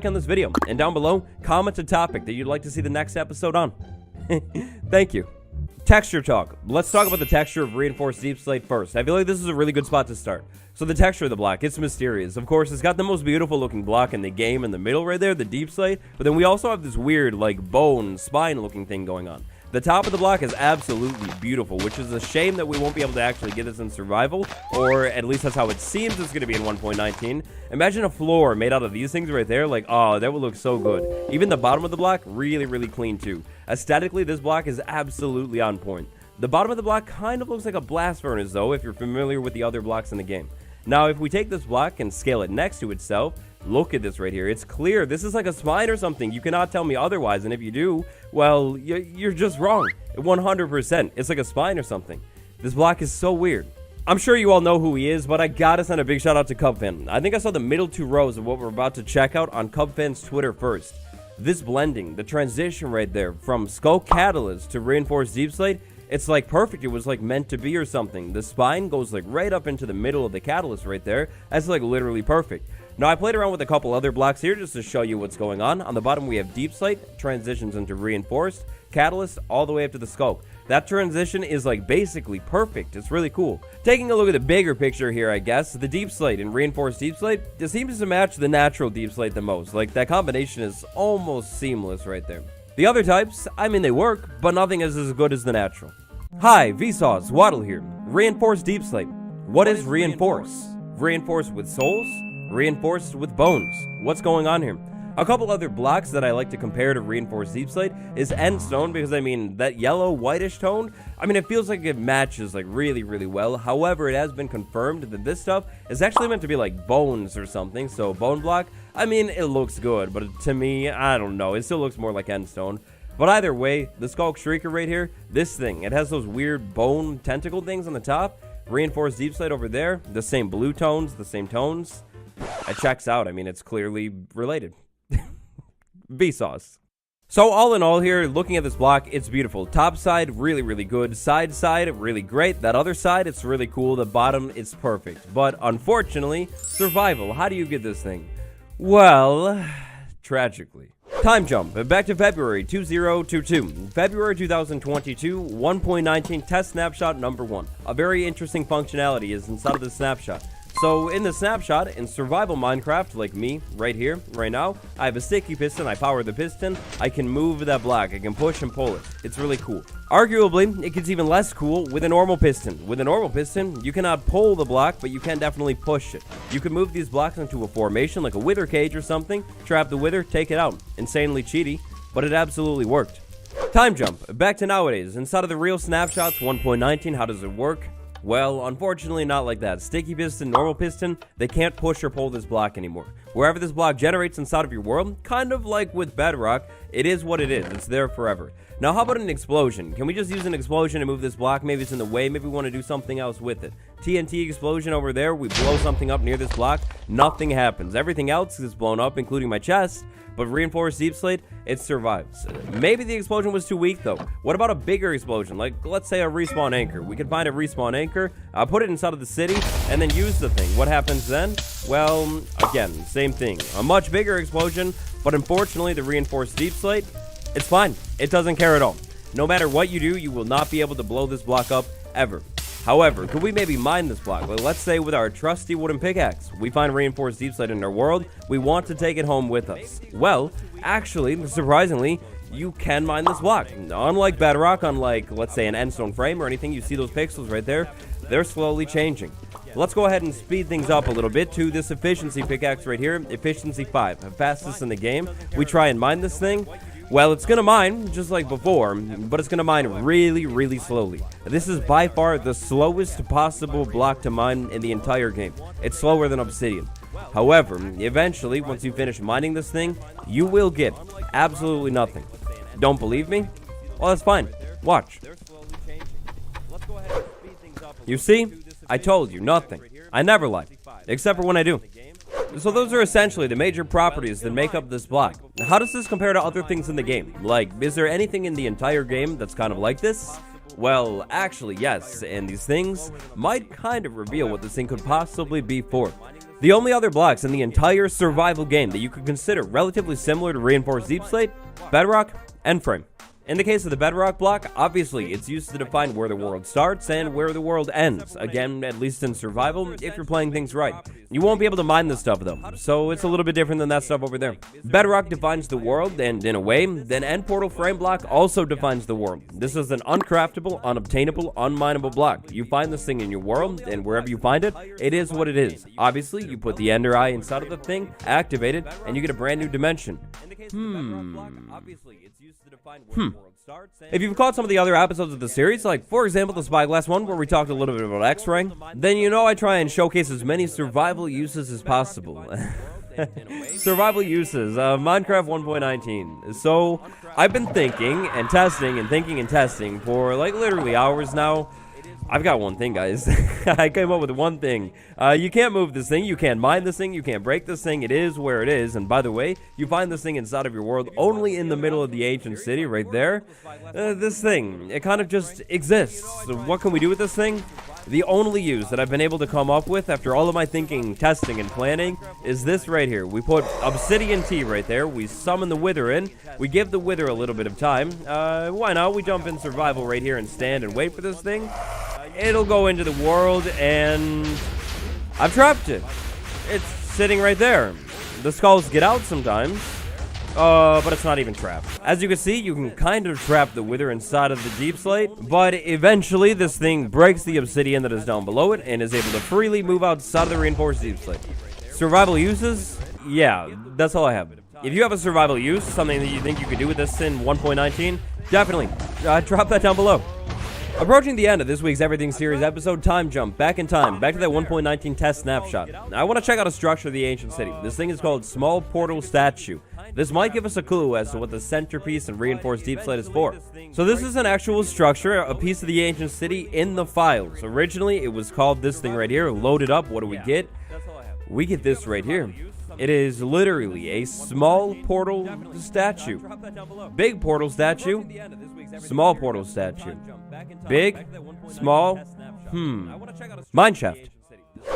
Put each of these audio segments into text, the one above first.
like on this video, and down below, comment a topic that you'd like to see the next episode on. Thank you. Texture talk. Let's talk about the texture of reinforced deep slate first. I feel like this is a really good spot to start. So the texture of the block, it's mysterious. Of course, it's got the most beautiful looking block in the game in the middle right there, the deep slate. But then we also have this weird, like, bone, spine looking thing going on. The top of the block is absolutely beautiful, which is a shame that we won't be able to actually get this in survival, or at least that's how it seems it's going to be in 1.19. Imagine a floor made out of these things right there, like, oh, that would look so good. Even the bottom of the block, really, really clean too. Aesthetically, this block is absolutely on point. The bottom of the block kind of looks like a blast furnace though, if you're familiar with the other blocks in the game. Now, if we take this block and scale it next to itself, look at this right here. It's clear. This is like a spine or something. You cannot tell me otherwise. And if you do, well, you're just wrong. 100%. It's like a spine or something. This block is so weird. I'm sure you all know who he is, but I gotta send a big shout out to Cubfan. I think I saw the middle two rows of what we're about to check out on Cubfan's Twitter first. This blending, the transition right there from Skull Catalyst to Reinforced Deep Slate, it's like perfect. It was like meant to be or something. The spine goes like right up into the middle of the catalyst right there. That's like literally perfect. Now, I played around with a couple other blocks here just to show you what's going on. On the bottom, we have Deep Slate, transitions into Reinforced, Catalyst, all the way up to the Sculk. That transition is like basically perfect. It's really cool. Taking a look at the bigger picture here, I guess, the Deep Slate and Reinforced Deep Slate, it seems to match the natural Deep Slate the most. Like, that combination is almost seamless right there. The other types, I mean, they work, but nothing is as good as the natural. Hi, Vsauce, Waddle here. Reinforced Deep Slate. What is Reinforce? Reinforced with souls? Reinforced with bones. What's going on here? A couple other blocks that I like to compare to Reinforced Deep Slate is Endstone, because I mean, that yellow whitish tone, I mean, it feels like it matches like really, really well. However, it has been confirmed that this stuff is actually meant to be like bones or something. So bone block, I mean, it looks good, but to me, I don't know. It still looks more like Endstone. But either way, the Skulk Shrieker right here, this thing, it has those weird bone tentacle things on the top. Reinforced Deep Slate over there, the same blue tones, the same tones. It checks out. I mean, it's clearly related. Vsauce. So all in all here, looking at this block, it's beautiful. Top side, really, really good. Side, really great. That other side, it's really cool. The bottom, it's perfect. But unfortunately, survival. How do you get this thing? Well, tragically. Time jump, back to February 2022. February 2022, 1.19 test snapshot number 1. A very interesting functionality is inside of the snapshot. So in the snapshot, in survival Minecraft, like me, right here, right now, I have a sticky piston, I power the piston, I can move that block, I can push and pull it. It's really cool. Arguably, it gets even less cool with a normal piston. With a normal piston, you cannot pull the block, but you can definitely push it. You can move these blocks into a formation, like a wither cage or something, trap the wither, take it out. Insanely cheaty, but it absolutely worked. Time jump, back to nowadays. Inside of the real snapshots, 1.19, how does it work? Well, unfortunately not like that. Sticky piston, normal piston, they can't push or pull this block anymore. Wherever this block generates inside of your world, kind of like with Bedrock, it is what it is. It's there forever. Now, how about an explosion? Can we just use an explosion to move this block? Maybe it's in the way. Maybe we want to do something else with it. TNT explosion over there. We blow something up near this block. Nothing happens. Everything else is blown up, including my chest. But Reinforced Deep Slate, it survives. Maybe the explosion was too weak, though. What about a bigger explosion? Like, let's say a respawn anchor. We could find a respawn anchor, put it inside of the city, and then use the thing. What happens then? Well, again, same thing. A much bigger explosion, but unfortunately, the Reinforced Deep Slate, it's fine. It doesn't care at all. No matter what you do, you will not be able to blow this block up, ever. However, could we maybe mine this block? Well, let's say with our trusty wooden pickaxe, we find Reinforced Deep Slate in our world, we want to take it home with us. Well, actually, surprisingly, you can mine this block. Unlike Bedrock, unlike, let's say, an Endstone frame or anything, you see those pixels right there? They're slowly changing. Let's go ahead and speed things up a little bit to this efficiency pickaxe right here, efficiency 5, the fastest in the game. We try and mine this thing. Well, it's going to mine, just like before, but it's going to mine really, really slowly. This is by far the slowest possible block to mine in the entire game. It's slower than Obsidian. However, eventually, once you finish mining this thing, you will get absolutely nothing. Don't believe me? Well, that's fine. Watch. You see? I told you, nothing. I never lie, except for when I do. So those are essentially the major properties that make up this block. How does this compare to other things in the game? Like, is there anything in the entire game that's kind of like this? Well, actually, yes, and these things might kind of reveal what this thing could possibly be for. The only other blocks in the entire survival game that you could consider relatively similar to Reinforced Deepslate: Bedrock and Frame. In the case of the Bedrock block, obviously it's used to define where the world starts and where the world ends. Again, at least in survival, if you're playing things right. You won't be able to mine this stuff though, so it's a little bit different than that stuff over there. Bedrock defines the world, and in a way, then End Portal Frame block also defines the world. This is an uncraftable, unobtainable, unmineable block. You find this thing in your world, and wherever you find it, it is what it is. Obviously, you put the Ender Eye inside of the thing, activate it, and you get a brand new dimension. If you've caught some of the other episodes of the series, like for example the Spyglass one where we talked a little bit about X-Ray, then you know I try and showcase as many survival uses as possible. Survival uses, Minecraft 1.19. So, I've been thinking and testing for like literally hours now. I've got one thing, guys. I came up with one thing. You can't move this thing, you can't mine this thing, you can't break this thing. It is where it is. And by the way, you find this thing inside of your world only in the middle of the ancient city right there. This thing, it kind of just exists. So what can we do with this thing? The only use that I've been able to come up with after all of my thinking, testing, and planning is this right here. We put Obsidian Tea right there. We summon the Wither in. We give the Wither a little bit of time. Why not? We jump in survival right here and stand and wait for this thing. It'll go into the world, and I've trapped it. It's sitting right there. The skulls get out sometimes, but it's not even trapped. As you can see, you can kind of trap the Wither inside of the DEEPSLATE, but eventually this thing breaks the obsidian that is down below it and is able to freely move outside of the Reinforced DEEPSLATE. Survival uses? Yeah, that's all I have. If you have a survival use, something that you think you could do with this in 1.19, definitely drop that down below. Approaching the end of this week's Everything Series episode, time jump, back in time, back to that 1.19 test snapshot. I want to check out a structure of the ancient city. This thing is called Small Portal Statue. This might give us a clue as to what the centerpiece and Reinforced Deepslate is for. So this is an actual structure, a piece of the ancient city in the files. Originally, it was called this thing right here, loaded up. What do we get? We get this right here. It is literally a small portal statue. Big portal statue. Small portal statue. Big, small, mineshaft.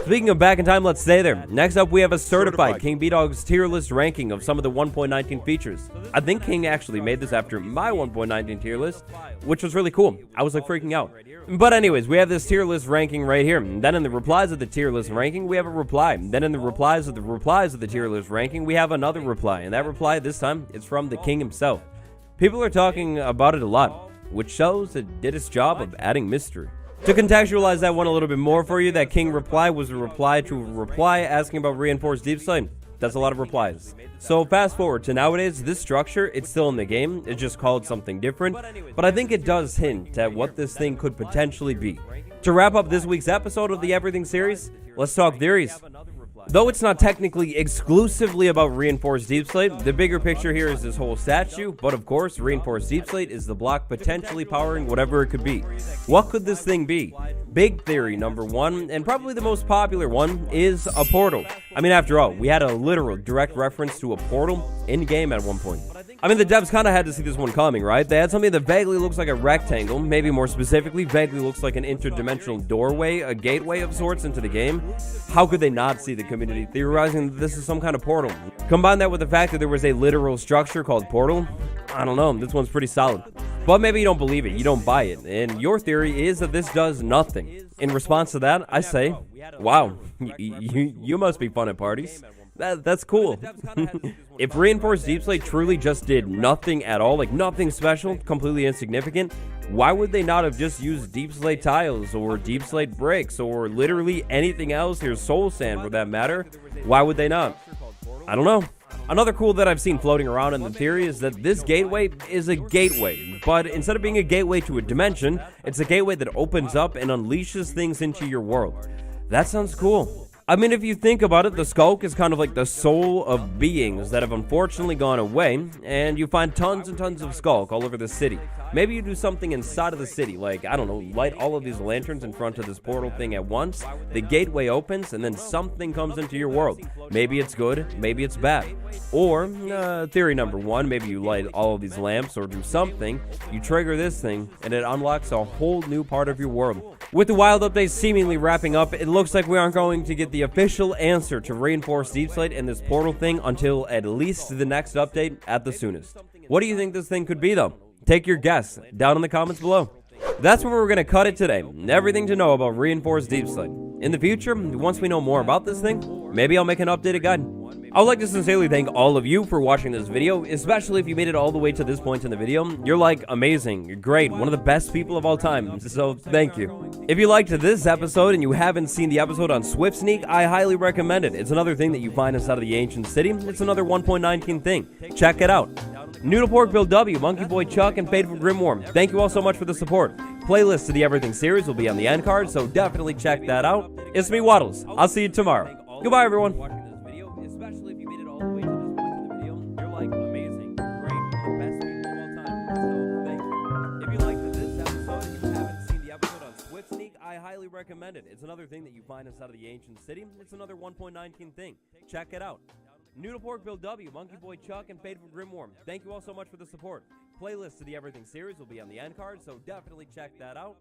Speaking of back in time, let's stay there. Next up, we have a certified King B-Dog's tier list ranking of some of the 1.19 features. I think King actually made this after my 1.19 tier list, which was really cool. I was like freaking out. But anyways, we have this tier list ranking right here. Then in the replies of the tier list ranking, we have a reply. Then in the replies of the tier list ranking, we have another reply. And that reply this time is from the King himself. People are talking about it a lot, which shows it did its job of adding mystery. To contextualize that one a little bit more for you, that King reply was a reply to a reply asking about Reinforced Deepslate. That's a lot of replies. So fast forward to nowadays, this structure, it's still in the game. It's just called something different. But I think it does hint at what this thing could potentially be. To wrap up this week's episode of the Everything series, let's talk theories. Though it's not technically exclusively about Reinforced Deepslate, the bigger picture here is this whole statue, but of course, Reinforced Deepslate is the block potentially powering whatever it could be. What could this thing be? Big theory number one, and probably the most popular one, is a portal. I mean, after all, we had a literal direct reference to a portal in-game at one point. I mean, the devs kind of had to see this one coming, right? They had something that vaguely looks like a rectangle, maybe more specifically, vaguely looks like an interdimensional doorway, a gateway of sorts into the game. How could they not see the community theorizing that this is some kind of portal? Combine that with the fact that there was a literal structure called Portal. I don't know, this one's pretty solid. But maybe you don't believe it, you don't buy it, and your theory is that this does nothing. In response to that, I say, wow, you must be fun at parties. That's cool. If Reinforced Deepslate truly just did nothing at all, like nothing special, completely insignificant, why would they not have just used Deepslate tiles or Deepslate bricks or literally anything else, or soul sand for that matter? Why would they not? I don't know. Another cool that I've seen floating around in the theory is that this gateway is a gateway, but instead of being a gateway to a dimension, it's a gateway that opens up and unleashes things into your world. That sounds cool. I mean, if you think about it, the Skulk is kind of like the soul of beings that have unfortunately gone away, and you find tons and tons of Skulk all over the city. Maybe you do something inside of the city, like, I don't know, light all of these lanterns in front of this portal thing at once, the gateway opens, and then something comes into your world. Maybe it's good, maybe it's bad. Or, theory number one, maybe you light all of these lamps or do something, you trigger this thing, and it unlocks a whole new part of your world. With the wild updates seemingly wrapping up, it looks like we aren't going to get the the official answer to reinforced deep slate and this portal thing until at least the next update at the soonest. What do you think this thing could be, though? Take your guess down in the comments below. That's where we're going to cut it today. Everything to know about reinforced deep slate. In the future, once we know more about this thing, maybe I'll make an updated guide. I would like to sincerely thank all of you for watching this video, especially if you made it all the way to this point in the video. You're like amazing, you're great, one of the best people of all time, so thank you. If you liked this episode and you haven't seen the episode on Swift Sneak, I highly recommend it. It's another thing that you find inside of the ancient city. It's another 1.19 thing. Check it out. Noodle Pork Bill W, Monkey Boy Chuck, and Fade from Grimoire, thank you all so much for the support. Playlists to the Everything series will be on the end card, so definitely check that out. It's me, Waddles. I'll see you tomorrow. Goodbye, everyone. Especially if you made it all the way to this point in the video, you're like amazing, great, one of the best people of all time, so thank you. If you liked this episode and you haven't seen the episode on Swift Sneak, I highly recommend it. It's another thing that you find inside of the ancient city. It's another 1.19 thing. Check it out. Noodle Pork Bill W, Monkey Boy Chuck, and Fade from Grimoire, thank you all so much for the support. Playlists to the Everything series will be on the end card, so definitely check that out.